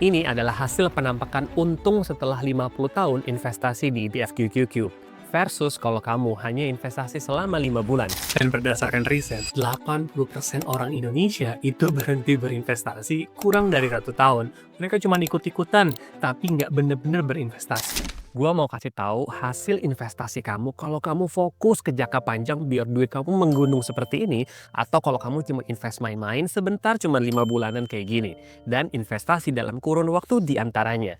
Ini adalah hasil penampakan untung setelah 50 tahun investasi di ETF QQQ. Versus kalau kamu hanya investasi selama 5 bulan. Dan berdasarkan riset, 80% orang Indonesia itu berhenti berinvestasi kurang dari 1 tahun. Mereka cuma ikut-ikutan, tapi nggak bener-bener berinvestasi. Gua mau kasih tahu hasil investasi kamu kalau kamu fokus ke jangka panjang biar duit kamu menggunung seperti ini, atau kalau kamu cuma invest main-main sebentar cuma 5 bulanan kayak gini. Dan investasi dalam kurun waktu di antaranya.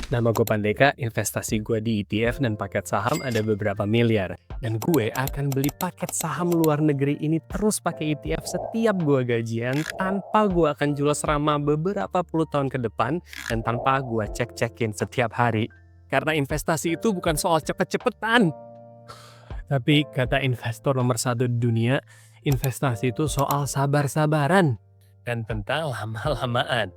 Nama gue Pandeka, investasi gue di ETF dan paket saham ada beberapa miliar. Dan gue akan beli paket saham luar negeri ini terus pakai ETF setiap gue gajian tanpa gue akan jual selama beberapa puluh tahun ke depan dan tanpa gue cek-cekin setiap hari. Karena investasi itu bukan soal cepet-cepetan. Tapi kata investor nomor 1 di dunia, investasi itu soal sabar-sabaran dan tentang lama-lamaan.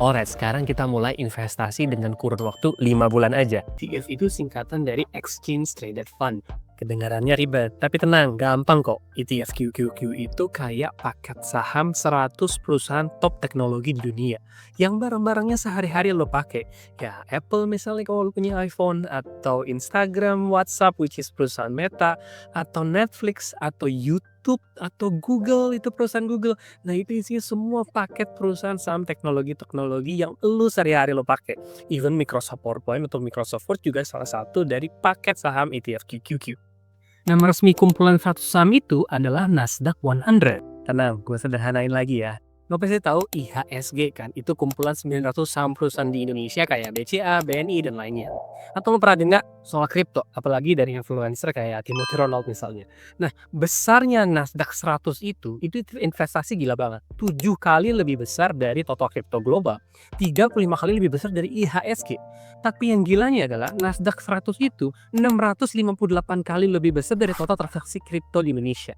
Alright, sekarang kita mulai investasi dengan kurun waktu 5 bulan aja. ETF itu singkatan dari Exchange Traded Fund. Kedengarannya ribet, tapi tenang, gampang kok. ETF QQQ itu kayak paket saham 100 perusahaan top teknologi di dunia. Yang barang-barangnya sehari-hari lo pakai. Ya, Apple misalnya kalau lo punya iPhone, atau Instagram, WhatsApp, which is perusahaan Meta, atau Netflix, atau YouTube, atau Google, itu perusahaan Google. Nah, itu isinya semua paket perusahaan saham teknologi yang lo sehari-hari lo pakai. Even Microsoft PowerPoint atau Microsoft Word juga salah satu dari paket saham ETF QQQ. Nama resmi kumpulan 100 saham itu adalah Nasdaq 100. Tenang, gue sederhanain lagi ya. Lo pasti tahu IHSG kan, itu kumpulan 900 saham perusahaan di Indonesia kayak BCA, BNI, dan lainnya. Atau lo pernah dengar soal kripto, apalagi dari influencer kayak Timothy Ronald misalnya. Nah, besarnya Nasdaq 100 itu investasi gila banget. 7 kali lebih besar dari total kripto global. 35 kali lebih besar dari IHSG. Tapi yang gilanya adalah Nasdaq 100 itu 658 kali lebih besar dari total transaksi kripto di Indonesia.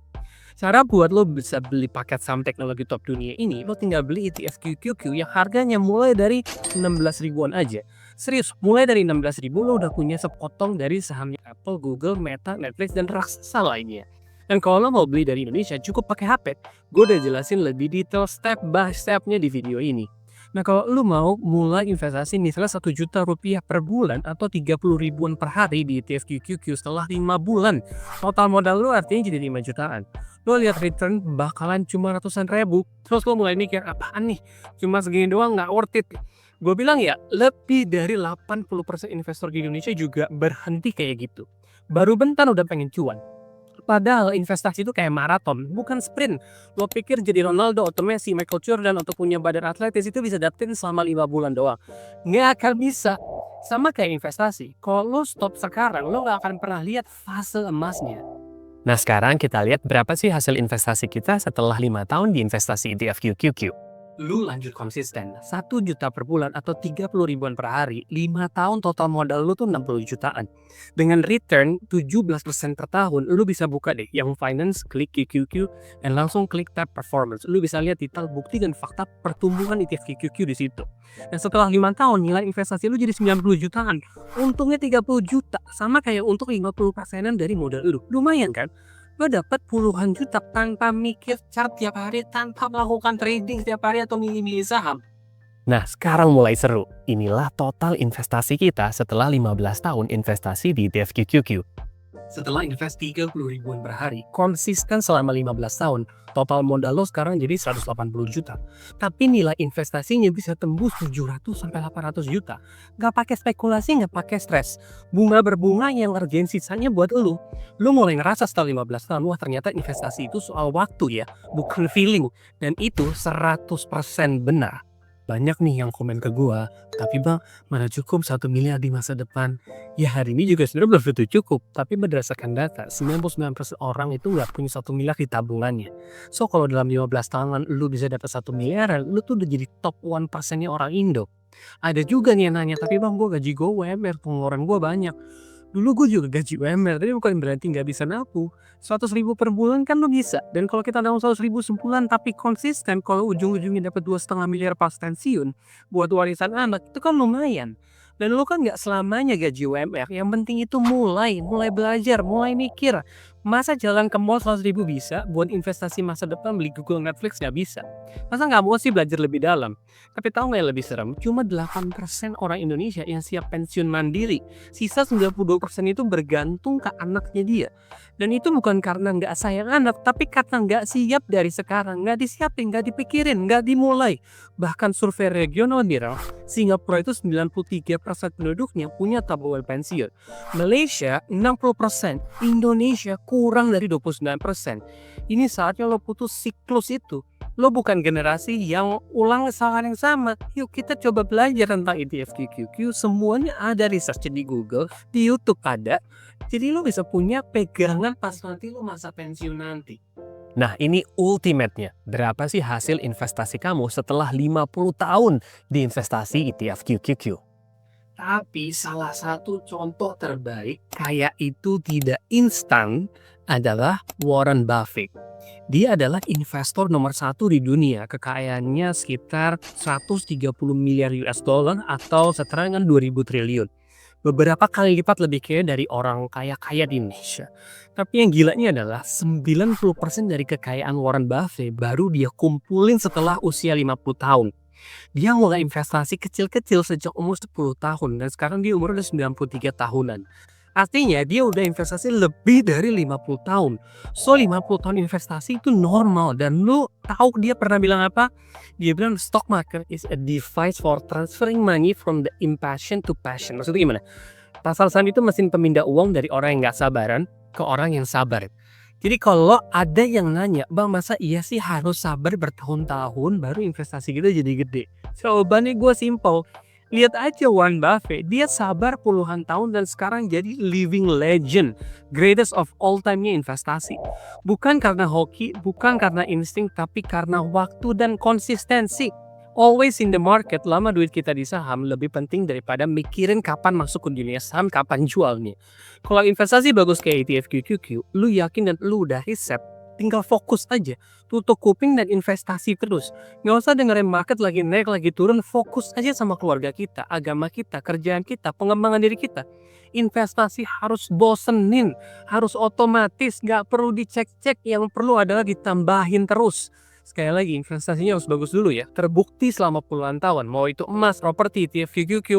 Cara buat lo bisa beli paket saham teknologi top dunia ini, lo tinggal beli ETF QQQ yang harganya mulai dari 16 ribuan aja. Serius, mulai dari 16 ribu lo udah punya sepotong dari sahamnya Apple, Google, Meta, Netflix, dan raksasa lainnya. Dan kalau lo mau beli dari Indonesia, cukup pakai HP. Gue udah jelasin lebih detail step by stepnya di video ini. Nah, kalau lu mau mulai investasi misalnya 1 juta rupiah per bulan atau 30 ribuan per hari di ETF QQQ setelah 5 bulan, total modal lu artinya jadi 5 jutaan. Lo lihat return bakalan cuma ratusan ribu, terus lo mulai mikir, apaan nih, cuma segini doang nggak worth it. Gue bilang ya, lebih dari 80% investor di Indonesia juga berhenti kayak gitu. Baru bentar udah pengen cuan. Padahal investasi itu kayak maraton, bukan sprint. Lo pikir jadi Ronaldo atau Messi, Michael Jordan atau punya badan atletis itu bisa dapetin selama 5 bulan doang. Nggak akan bisa. Sama kayak investasi, kalau lo stop sekarang, lo nggak akan pernah lihat fase emasnya. Nah, sekarang kita lihat berapa sih hasil investasi kita setelah 5 tahun di investasi ETF QQQ. Lu lanjut konsisten, 1 juta per bulan atau 30 ribuan per hari, 5 tahun total modal lu tuh 60 jutaan. Dengan return 17% per tahun, lu bisa buka deh yang finance, klik QQQ, dan langsung klik tab performance. Lu bisa lihat detail bukti dan fakta pertumbuhan ETF QQQ di situ. Dan setelah 5 tahun, nilai investasi lu jadi 90 jutaan. Untungnya 30 juta, sama kayak untuk 50%-an dari modal lu. Lumayan kan? Lo dapat puluhan juta tanpa mikir chart tiap hari, tanpa melakukan trading tiap hari atau milih-milih saham. Nah, sekarang mulai seru. Inilah total investasi kita setelah 15 tahun investasi di ETF QQQ. Setelah invest 30 ribuan per hari, konsisten selama 15 tahun, total modal lo sekarang jadi 180 juta. Tapi nilai investasinya bisa tembus 700-800 juta. Gak pakai spekulasi, gak pakai stres. Bunga berbunga yang ngerjain sisanya buat lo. Lo mulai ngerasa setelah 15 tahun, wah ternyata investasi itu soal waktu ya, bukan feeling. Dan itu 100% benar. Banyak nih yang komen ke gua, tapi bang, mana cukup 1 miliar di masa depan? Ya hari ini juga sebenarnya belum tentu cukup, tapi berdasarkan data, 99% orang itu nggak punya 1 miliar di tabungannya. So kalau dalam 15 tahun lu bisa dapat 1 miliar, lu tuh udah jadi top 1%-nya orang Indo. Ada juga nih yang nanya, tapi bang gua gaji gue UMR, pengeluaran gua banyak. Dulu gue juga gaji UMR, tapi bukan berarti nggak bisa nabung. 100 ribu per bulan kan lo bisa. Dan kalau kita nabung 100 ribu sebulan tapi konsisten, kalau ujung-ujungnya dapat 2,5 miliar pas pensiun, buat warisan anak, itu kan lumayan. Dan lo kan nggak selamanya gaji UMR. Yang penting itu mulai belajar, mulai mikir. Masa jalan ke mall 100.000 bisa, buat investasi masa depan beli Google Netflix nggak bisa? Masa nggak mau sih belajar lebih dalam? Tapi tahu nggak yang lebih serem? Cuma 8% orang Indonesia yang siap pensiun mandiri. Sisa 92% itu bergantung ke anaknya dia. Dan itu bukan karena nggak sayang anak, tapi karena nggak siap dari sekarang. Nggak disiapin, nggak dipikirin, nggak dimulai. Bahkan survei regional bilang, Singapura itu 93% penduduknya punya tabungan pensiun. Malaysia 60%, Indonesia kurang dari 29%. Ini saatnya lo putus siklus itu. Lo bukan generasi yang ulang kesalahan yang sama. Yuk kita coba belajar tentang ETF QQQ. Semuanya ada research di Google, di YouTube ada. Jadi lo bisa punya pegangan pas nanti lo masa pensiun nanti. Nah ini ultimate-nya. Berapa sih hasil investasi kamu setelah 50 tahun di investasi ETF QQQ? Tapi salah satu contoh terbaik kaya itu tidak instan adalah Warren Buffett. Dia adalah investor nomor 1 di dunia. Kekayaannya sekitar 130 miliar US dollar atau setara dengan 2000 triliun. Beberapa kali lipat lebih kaya dari orang kaya-kaya di Indonesia. Tapi yang gilanya adalah 90% dari kekayaan Warren Buffett baru dia kumpulin setelah usia 50 tahun. Dia mulai investasi kecil-kecil sejak umur 10 tahun dan sekarang dia umur udah 93 tahunan. Artinya dia udah investasi lebih dari 50 tahun. So 50 tahun investasi itu normal dan lu tahu dia pernah bilang apa? Dia bilang stock market is a device for transferring money from the impatient to passion. Maksudnya gimana? Pasar saham itu mesin pemindah uang dari orang yang nggak sabaran ke orang yang sabar. Jadi kalau ada yang nanya, Bang masa iya sih harus sabar bertahun-tahun baru investasi kita jadi gede? Jawabannya gue simple. Lihat aja Warren Buffett, dia sabar puluhan tahun dan sekarang jadi living legend. Greatest of all time-nya investasi. Bukan karena hoki, bukan karena insting, tapi karena waktu dan konsistensi. Always in the market, lama duit kita di saham lebih penting daripada mikirin kapan masuk ke dunia saham, kapan jualnya. Kalau investasi bagus kayak ETF QQQ, lu yakin dan lu udah riset, tinggal fokus aja. Tutup kuping dan investasi terus. Nggak usah dengerin market lagi naik, lagi turun, fokus aja sama keluarga kita, agama kita, kerjaan kita, pengembangan diri kita. Investasi harus bosenin, harus otomatis, nggak perlu dicek-cek, yang perlu adalah ditambahin terus. Sekali lagi, investasinya harus bagus dulu ya. Terbukti selama puluhan tahun, mau itu emas, properti, ETF QQQ,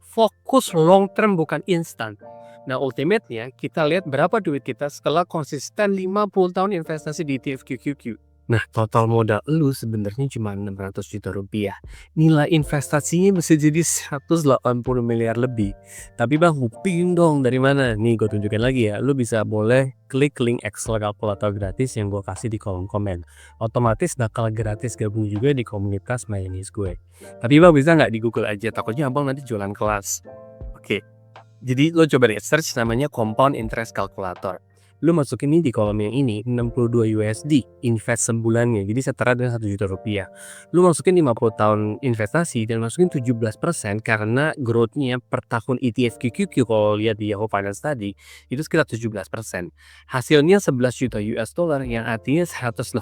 fokus long term bukan instan. Nah ultimate-nya kita lihat berapa duit kita setelah konsisten 50 tahun investasi di ETF QQQ. Nah total modal lu sebenarnya cuma 600 juta rupiah. Nilai investasinya bisa jadi 180 miliar lebih. Tapi bang bingung dong dari mana? Nih gue tunjukin lagi ya. Lu bisa boleh klik link Excel kalkulator gratis yang gue kasih di kolom komen. Otomatis bakal gratis gabung juga di komunitas Mayonis gue. Tapi bang bisa nggak di Google aja? Takutnya abang nanti jualan kelas. Oke. Jadi lo coba deh search namanya Compound Interest Calculator. Lu masukin ini di kolom yang ini 62 USD invest sebulannya, jadi setara dengan 1 juta rupiah. Lu masukin 50 tahun investasi dan masukin 17% karena growth-nya per tahun ETF QQQ kalau lihat di Yahoo Finance tadi itu sekitar 17%. Hasilnya 11 juta US dollar yang artinya 180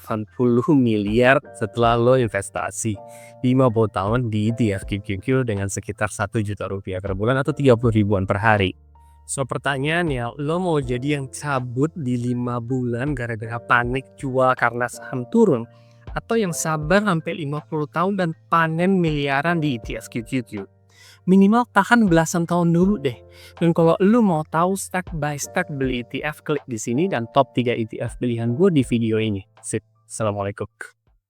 miliar setelah lo investasi 50 tahun di ETF QQQ dengan sekitar 1 juta rupiah per bulan atau 30 ribuan per hari. So pertanyaannya, lo mau jadi yang cabut di 5 bulan gara-gara panik jual karena saham turun? Atau yang sabar sampai 50 tahun dan panen miliaran di ETF QQQ? Minimal tahan belasan tahun dulu deh. Dan kalau lo mau tahu step by step beli ETF, klik di sini dan top 3 ETF pilihan gue di video ini. Sip, Assalamualaikum.